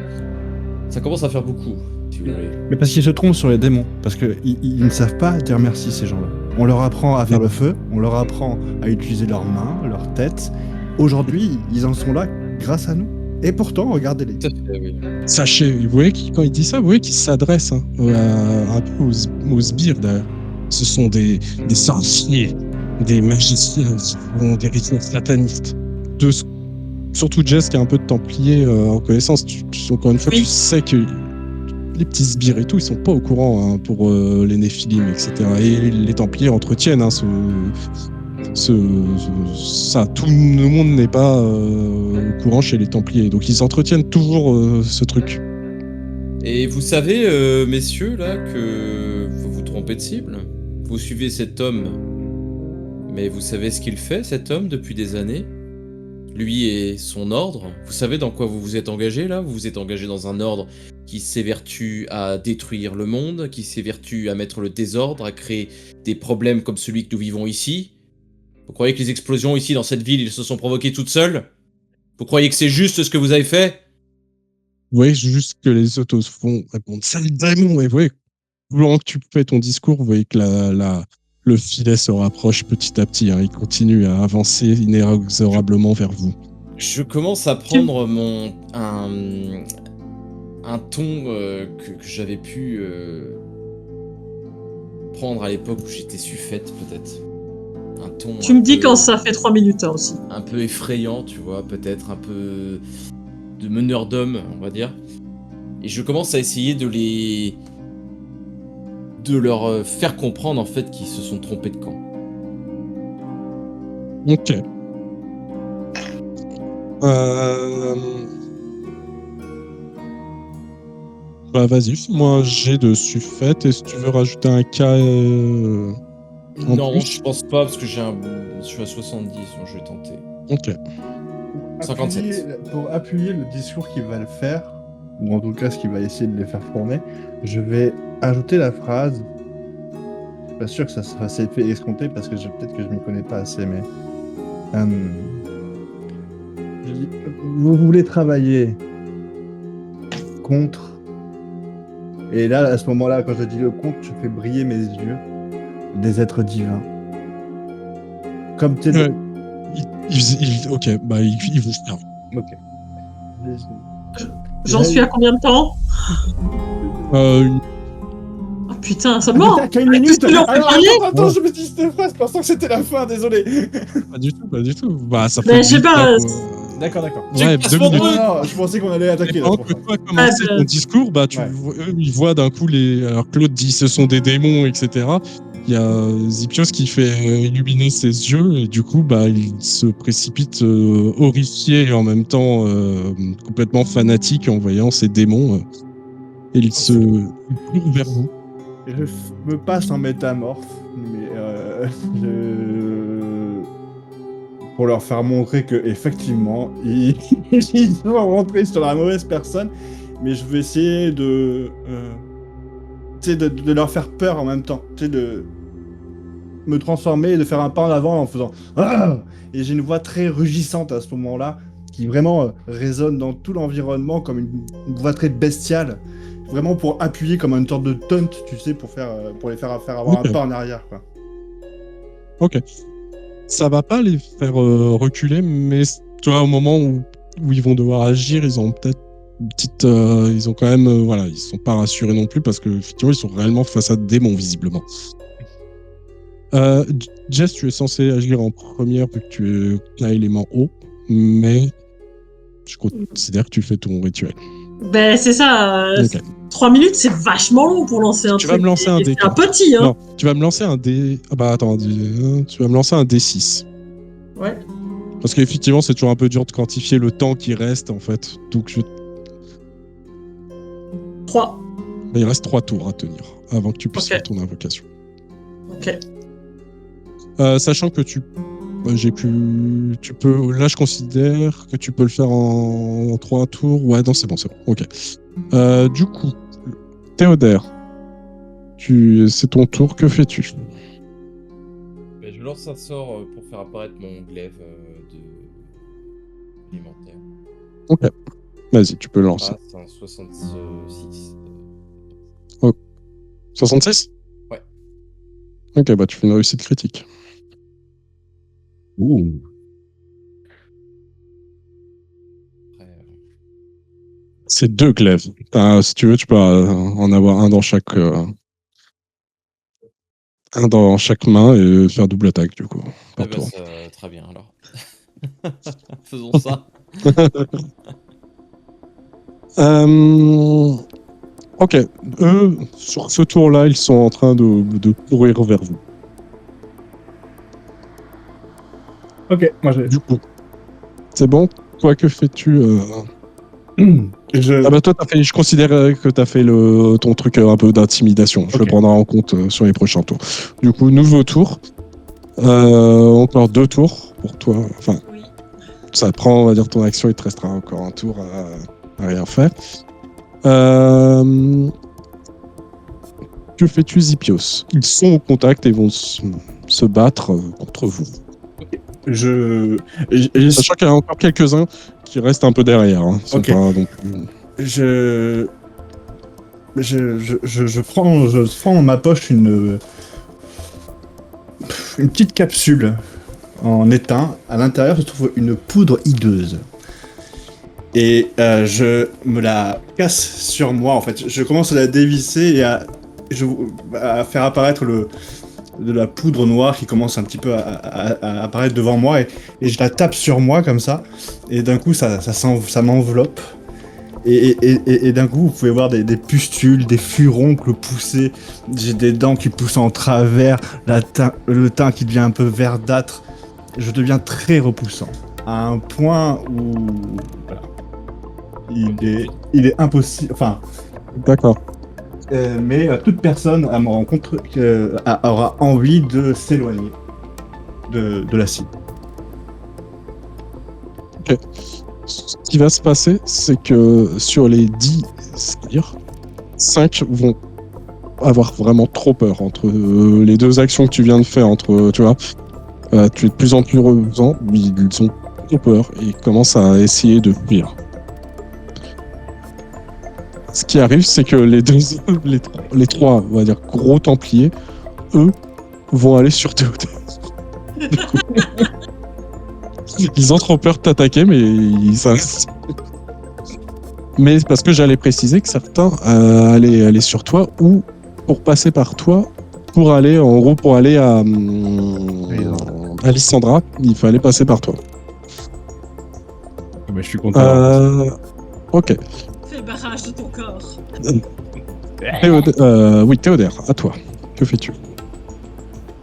Ça commence à faire beaucoup, si vous voulez. Mais parce qu'ils se trompent sur les démons. Parce qu'ils ne savent pas dire merci, ces gens-là. On leur apprend à faire le feu, on leur apprend à utiliser leurs mains, leur tête. Aujourd'hui, ils en sont là grâce à nous. Et pourtant, regardez-les. Tout à fait, oui. Sachez, vous voyez quand il dit ça, vous voyez qu'il s'adresse un peu aux sbires d'ailleurs. Ce sont des sorciers, des magiciens qui font des rituels satanistes. Surtout Jess qui a un peu de templier en connaissance. Encore une fois, Oui. tu sais que les petits sbires et tout, ils sont pas au courant hein, pour les néphilim, etc. Et les templiers entretiennent ça. Tout le monde n'est pas au courant chez les templiers. Donc ils entretiennent toujours ce truc. Et vous savez, messieurs, là, que vous vous trompez de cible. Vous suivez cet homme, mais vous savez ce qu'il fait, cet homme, depuis des années? Lui et son ordre. Vous savez dans quoi vous vous êtes engagé, là? Vous vous êtes engagé dans un ordre qui s'évertue à détruire le monde, qui s'évertue à mettre le désordre, à créer des problèmes comme celui que nous vivons ici. Vous croyez que les explosions ici, dans cette ville, ils se sont provoquées toutes seules? Vous croyez que c'est juste ce que vous avez fait? Vous voyez juste que les autos font répondre sale démon. Et vous voyez, pendant que tu fais ton discours, vous voyez que le filet se rapproche petit à petit. Hein. Il continue à avancer inexorablement vers vous. Je commence à prendre un ton que j'avais pu prendre à l'époque où j'étais suffète, peut-être. Un ton. Tu me dis quand ça fait 3 minutes hein, aussi. Un peu effrayant, tu vois, peut-être un peu de meneur d'hommes, on va dire. Et je commence à essayer de leur faire comprendre en fait qu'ils se sont trompés de camp. Ok. Euh... Bah vas-y, fais-moi un jet de suffète et si tu veux rajouter un cas en Non, plus. je pense pas parce que je suis à 70, donc je vais tenter. Ok. 57. Pour appuyer le discours qu'il va le faire, ou en tout cas ce qu'il va essayer de les faire tourner, je vais ajouter la phrase. Je suis pas sûr que ça se fasse effet escompté parce que peut-être que je m'y connais pas assez, mais. Je dis, vous voulez travailler contre. Et là, à ce moment-là, quand je dis le contre, je fais briller mes yeux des êtres divins. Comme tu Ouais. Ok, bah il vous faire. Ok. J'en suis à combien de temps? Ah putain, ça mort. T'as une minute. Qu'est-ce qu'ils ont fait Alors, parler attends, je me dis cette phrase pensant que c'était la fin, désolé. Pas du tout, pas du tout. Bah ça Mais fait. je sais vite, pas, là, D'accord. Ouais, casse 2 mon minutes. truc. Non, je pensais qu'on allait attaquer là. Pendant pour que ça. toi commençais ton discours, bah Ouais. eux, ils voient d'un coup les. Alors Claude dit ce sont des démons, etc. Il y a Zipios qui fait illuminer ses yeux et du coup bah il se précipite horrifié et en même temps complètement fanatique en voyant ces démons et il court vers vous. Je me passe en métamorphe, mais pour leur faire montrer que effectivement ils sont rentrés sur la mauvaise personne, mais je vais essayer de leur faire peur en même temps, de me transformer et de faire un pas en avant en faisant ah! Et j'ai une voix très rugissante à ce moment-là qui vraiment résonne dans tout l'environnement comme une voix très bestiale, vraiment pour appuyer comme une sorte de taunt, tu sais, pour les faire avoir Ok. un pas en arrière, quoi. Ok. Ça va pas les faire reculer, mais tu vois, au moment où ils vont devoir agir, ils ont peut-être une petite. Ils ont quand même. Voilà, ils sont pas rassurés non plus parce que effectivement, ils sont réellement face à des démons, visiblement. Jess, tu es censé agir en première vu que tu es à élément haut, mais je considère que tu fais ton rituel. Ben c'est ça. Ok. 3 minutes, c'est vachement long pour lancer un Tu truc. vas me lancer un Et dé. c'est un petit, hein. Non, tu vas me lancer un dé. Ah bah attends, tu vas me lancer un D6. Ouais. Parce qu'effectivement, c'est toujours un peu dur de quantifier le temps qui reste, en fait. Donc, 3. il reste 3 tours à tenir avant que tu puisses Ok. faire ton invocation. Ok. Sachant que tu peux. Là, je considère que tu peux le faire en 3 tours. Ouais, non, c'est bon. Ok. Du coup, Théodère, c'est ton tour. Que fais-tu? Ben, je lance un sort pour faire apparaître mon glaive alimentaire. Ok. Vas-y, tu peux le lancer. Ah, c'est un 66. 66? Ouais. Ok, bah tu fais une réussite critique. Ouh. Après, C'est 2 glaives. Si tu veux, tu peux en avoir un dans chaque main et faire double attaque, du coup, par tour. très bien alors. Faisons ça. Ok, eux, sur ce tour-là, ils sont en train de courir vers vous. Ok, moi je. Du coup, c'est bon? Toi, que fais-tu Ah bah toi, je considère que tu as fait ton truc un peu d'intimidation. Je le prendrai en compte sur les prochains tours. Du coup, nouveau tour. Encore 2 tours pour toi. Enfin, Oui. ça prend, on va dire, ton action, il te restera encore un tour à rien faire. Que fais-tu, Zipios? Ils sont au contact et vont se battre contre vous. Sachant qu'il y en a encore quelques-uns qui restent un peu derrière. Hein. Ils sont pas non plus... Je prends dans ma poche une petite capsule en étain. À l'intérieur se trouve une poudre hideuse. Et je me la casse sur moi, en fait. Je commence à la dévisser et à faire apparaître de la poudre noire qui commence un petit peu à apparaître devant moi. Et je la tape sur moi comme ça. Et d'un coup, ça m'enveloppe. Et d'un coup, vous pouvez voir des pustules, des furoncles poussés. J'ai des dents qui poussent en travers. Le teint qui devient un peu verdâtre. Je deviens très repoussant. à un point où voilà, il est impossible. Enfin, D'accord. mais toute personne à me rencontre aura envie de s'éloigner de la cible. Ce qui va se passer, c'est que sur les 10 sbires, 5 vont avoir vraiment trop peur entre les deux actions que tu viens de faire, entre, tu vois, tu es de plus en plus reposant, ils ont trop peur et ils commencent à essayer de fuir. Ce qui arrive, c'est que les trois, on va dire, gros templiers, eux, vont aller sur Théodore. Du coup, ils ont trop peur de t'attaquer, mais ça. Mais parce que j'allais préciser que certains allaient aller sur toi ou pour passer par toi, pour aller, en gros, pour aller à Lysandra, il fallait passer par toi. Mais je suis content. Ok. Fais barrage de ton corps. Oui, Théodère, à toi. Que fais-tu?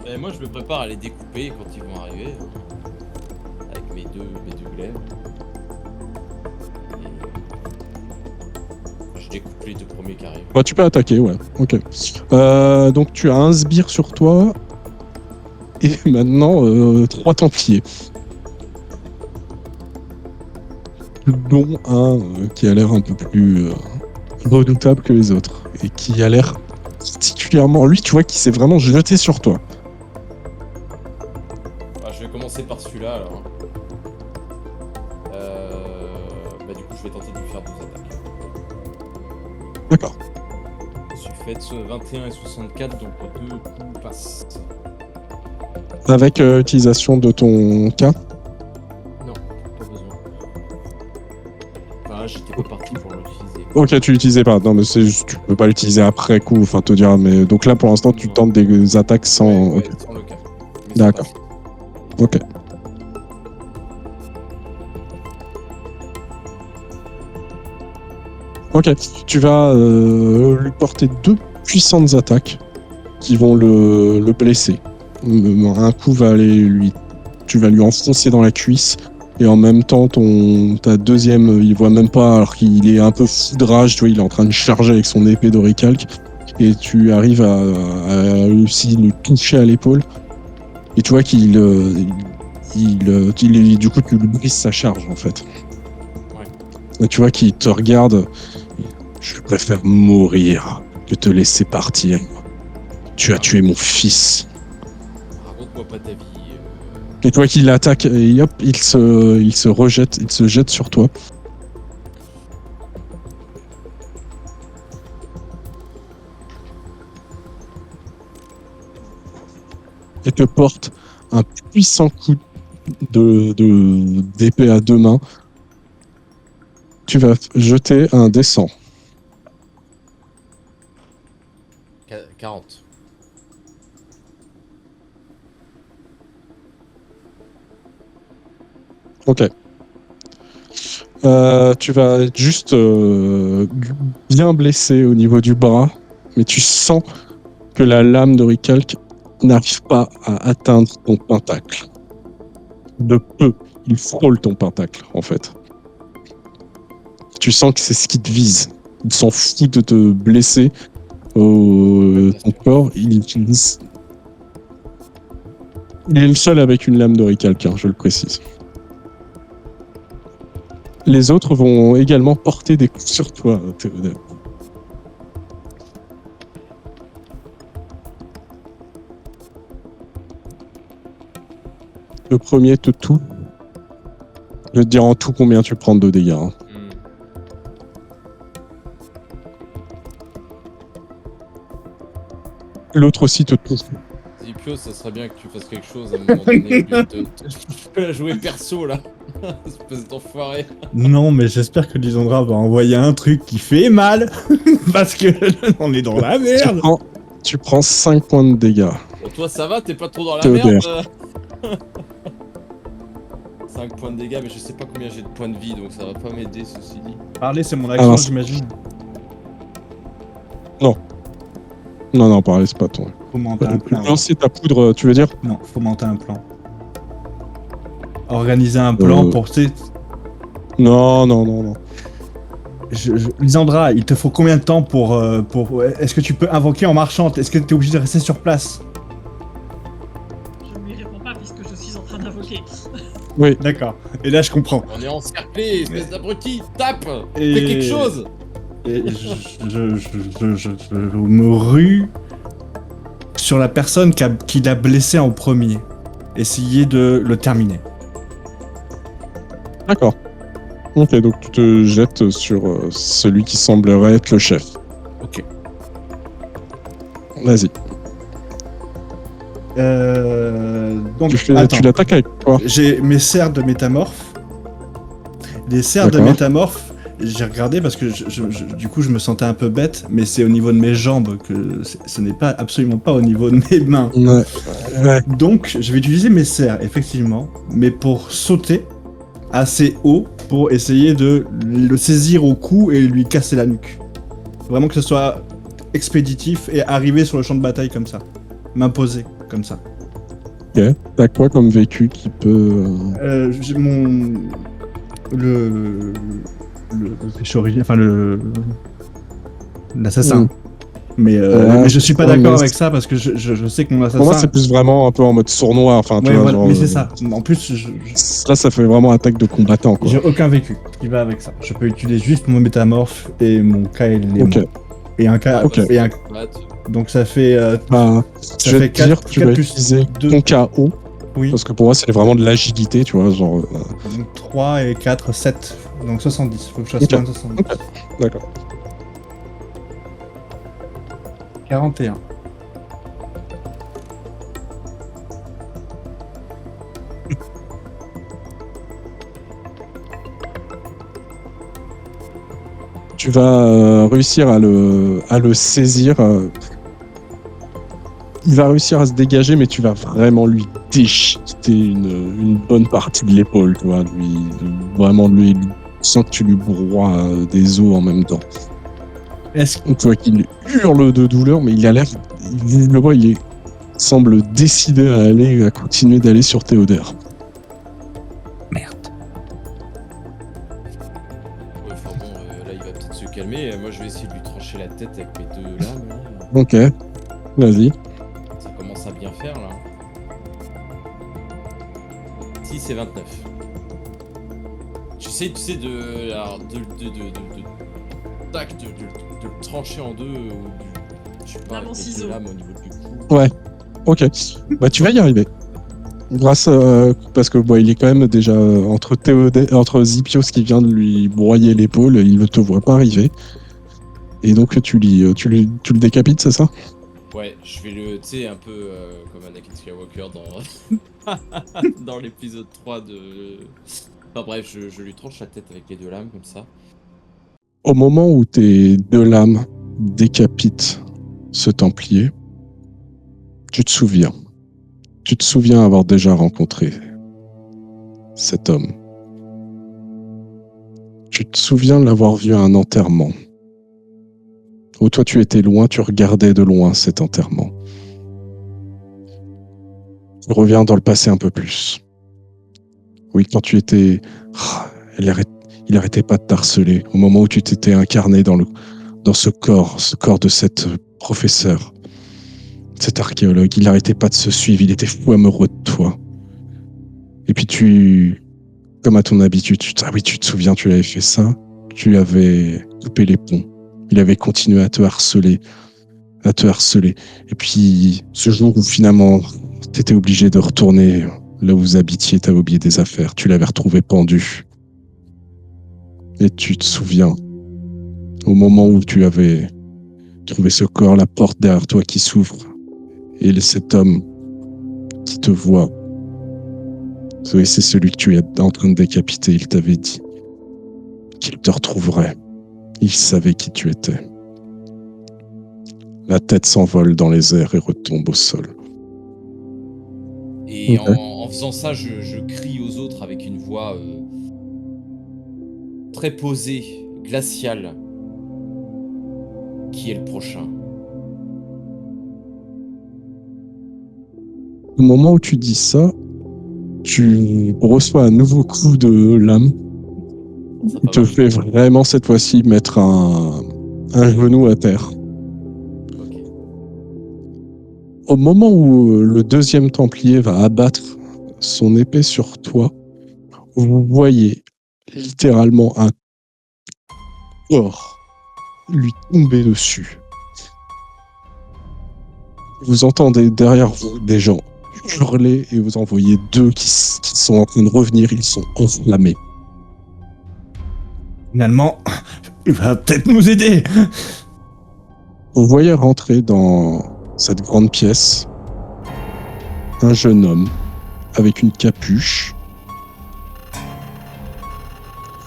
Et moi, je me prépare à les découper quand ils vont arriver. Avec mes deux glaives. Et... je découpe les deux premiers qui arrivent. Bah, tu peux attaquer, ouais. Ok. Donc tu as un sbire sur toi et maintenant 3 templiers. Dont un qui a l'air un peu plus redoutable que les autres et qui a l'air particulièrement... Lui, tu vois, qui s'est vraiment jeté sur toi. Je vais commencer par celui-là alors. Bah, du coup, je vais tenter de lui faire 2 attaques. D'accord. Je suis fait 21 et 64, donc 2 coups passent. Avec utilisation de ton K. Non, pas besoin. Enfin, j'étais pas parti pour l'utiliser. Ok, tu l'utilisais pas. Non, mais c'est juste, tu peux pas l'utiliser après coup, enfin te dire. Mais donc là, pour l'instant, tu tentes des attaques sans. Ouais, Ok. sans le cas. D'accord. Ok. Ok. Tu vas lui porter 2 puissantes attaques qui vont le blesser. Un coup va aller lui. Tu vas lui enfoncer dans la cuisse. Et en même temps, ta deuxième, il voit même pas, alors qu'il est un peu fou de rage, tu vois, il est en train de charger avec son épée d'oricalque. Et tu arrives à aussi le toucher à l'épaule. Et tu vois qu'il du coup, tu lui brises sa charge, en fait. Ouais. Et tu vois qu'il te regarde. Je préfère mourir que te laisser partir. Tu as tué mon fils. Raconte-moi pas ta vie. Et tu vois qu'il l'attaque et hop, il se rejette, il se jette sur toi. Et te porte un puissant coup d'épée à 2 mains. Tu vas jeter un D100. 40. Ok. Tu vas être juste bien blessé au niveau du bras, mais tu sens que la lame d'oricalque n'arrive pas à atteindre ton pentacle. De peu, il frôle ton pentacle, en fait. Tu sens que c'est ce qui te vise. Il s'en fout de te blesser ton corps. Il utilise... Il est le seul avec une lame d'oricalque, je le précise. Les autres vont également porter des coups sur toi, Théodore. Le premier te touche. Je vais te dire en tout combien tu prends de dégâts. Hein. L'autre aussi te touche. Zipio, ça serait bien que tu fasses quelque chose à un moment donné. Je peux la jouer perso là. Espèce d'enfoiré. Non, mais j'espère que Lisandra va envoyer un truc qui fait mal. Parce que on est dans la merde. Tu prends 5 points de dégâts. Bon, toi ça va, t'es pas trop dans la Théodore. merde. 5 points de dégâts, mais je sais pas combien j'ai de points de vie, donc ça va pas m'aider ceci dit. Parler, c'est mon action, Ah, j'imagine. Non, parlez, c'est pas ton. Faut monter un plan. Lancer ta poudre, tu veux dire? Non, faut monter un plan. organiser un plan pour... tu sais, Non, non, non, non. Lisandra, il te faut combien de temps pour... Est-ce que tu peux invoquer en marchant? Est-ce que tu es obligé de rester sur place? Je ne lui réponds pas puisque je suis en train d'invoquer. Oui, D'accord. Et là, je comprends. On est encerclé, espèce d'abruti. Tape. Et- Fais quelque chose. Et je me rue sur la personne qui l'a blessé en premier. Essayer de le terminer. d'accord. Ok, donc tu te jettes sur celui qui semblerait être le chef. Ok. Vas-y. Donc, Tu attends. l'attaques avec quoi? J'ai mes serres de métamorphe. Les serres de D'accord. métamorphe, j'ai regardé parce que du coup je me sentais un peu bête, mais c'est au niveau de mes jambes que ce n'est pas absolument pas au niveau de mes mains. Ouais. Ouais. Donc je vais utiliser mes serres, effectivement, mais pour sauter assez haut pour essayer de le saisir au cou et lui casser la nuque. Vraiment que ce soit expéditif et arriver sur le champ de bataille comme ça. M'imposer comme ça. Ok. T'as quoi comme vécu qui peut... J'ai mon... Le péchorien, enfin l'assassin. Mm. Mais je suis pas ouais, d'accord mais avec ça parce que je sais que mon assassin... Pour moi, c'est plus vraiment un peu en mode sournois. Enfin, tu Ouais, vois, voilà, genre, mais c'est ça. En plus, Là, ça fait vraiment attaque de combattant, quoi. j'ai aucun vécu qui va avec ça. Je peux utiliser juste mon métamorphe et mon KL. Ok. Et un K. Ok. Et un... Donc ça fait... Bah, ça je vais fait te dire, 4, tu vas plus utiliser 2. ton KO. Oui. Parce que pour moi, c'est vraiment de l'agilité, tu vois. Genre, Donc 3 et 4, 7. Donc 70. Faut que je fasse Ok. moins de 70. Ok. D'accord. 41. Tu vas réussir à le saisir. Il va réussir à se dégager, mais tu vas vraiment lui déchiqueter une bonne partie de l'épaule, tu vois. Vraiment, lui, sans que tu lui broies des os en même temps. Est-ce Donc, tu vois qu'il hurle de douleur, mais il a l'air... Visiblement, il semble décidé à continuer d'aller sur Théodore. Merde. Ouais, enfin bon, là il va peut-être se calmer. Moi je vais essayer de lui trancher la tête avec mes 2 lames. Là. Ok, vas-y. Ça commence à bien faire là. 6 et 29. J'essaie, tu sais, de le trancher en deux, je sais pas, Lame en avec mes ciseaux. 2 lames au niveau du cou. Ouais, ok. Bah, tu vas y arriver. Grâce parce que il est quand même déjà entre Zipios qui vient de lui broyer l'épaule, il ne te voit pas arriver. Et donc tu le décapites, c'est ça? Ouais, je vais le, tu sais, un peu comme Anakin Skywalker dans l'épisode 3 de... Enfin bref, je lui tranche la tête avec les 2 lames comme ça. Au moment où tes 2 lames décapitent ce Templier, tu te souviens. Tu te souviens avoir déjà rencontré cet homme. Tu te souviens l'avoir vu à un enterrement. Où toi tu étais loin, tu regardais de loin cet enterrement. Tu reviens dans le passé un peu plus. Oui, quand tu étais... Il arrêtait pas de t'harceler. Au moment où tu t'étais incarné dans ce corps de cette professeure, cet archéologue, il arrêtait pas de se suivre, il était fou amoureux de toi. Et puis comme à ton habitude, tu te souviens, tu avais fait ça, tu avais coupé les ponts. Il avait continué à te harceler. Et puis, ce jour où finalement, t'étais obligé de retourner là où vous habitiez, t'avais oublié des affaires, tu l'avais retrouvé pendu. Et tu te souviens, au moment où tu avais trouvé ce corps, la porte derrière toi qui s'ouvre, et cet homme qui te voit, c'est celui que tu es en train de décapiter, il t'avait dit qu'il te retrouverait. Il savait qui tu étais. La tête s'envole dans les airs et retombe au sol. Et Ok. en faisant ça, je crie aux autres avec une voix très posée, glaciale. Qui est le prochain? Au moment où tu dis ça, Tu reçois un nouveau coup de lame. Il te fait vraiment cette fois-ci mettre un genou à terre. Ok. Au moment où le deuxième Templier va abattre son épée sur toi, vous voyez littéralement un corps lui tomber dessus. Vous entendez derrière vous des gens hurler et vous en voyez deux qui sont en train de revenir, ils sont enflammés. Finalement, il va peut-être nous aider. Vous voyez rentrer dans cette grande pièce un jeune homme avec une capuche.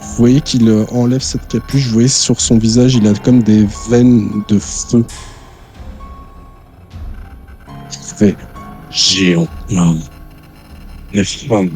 Vous voyez qu'il enlève cette capuche, vous voyez sur son visage, il a comme des veines de feu. Il fait géant. Les femmes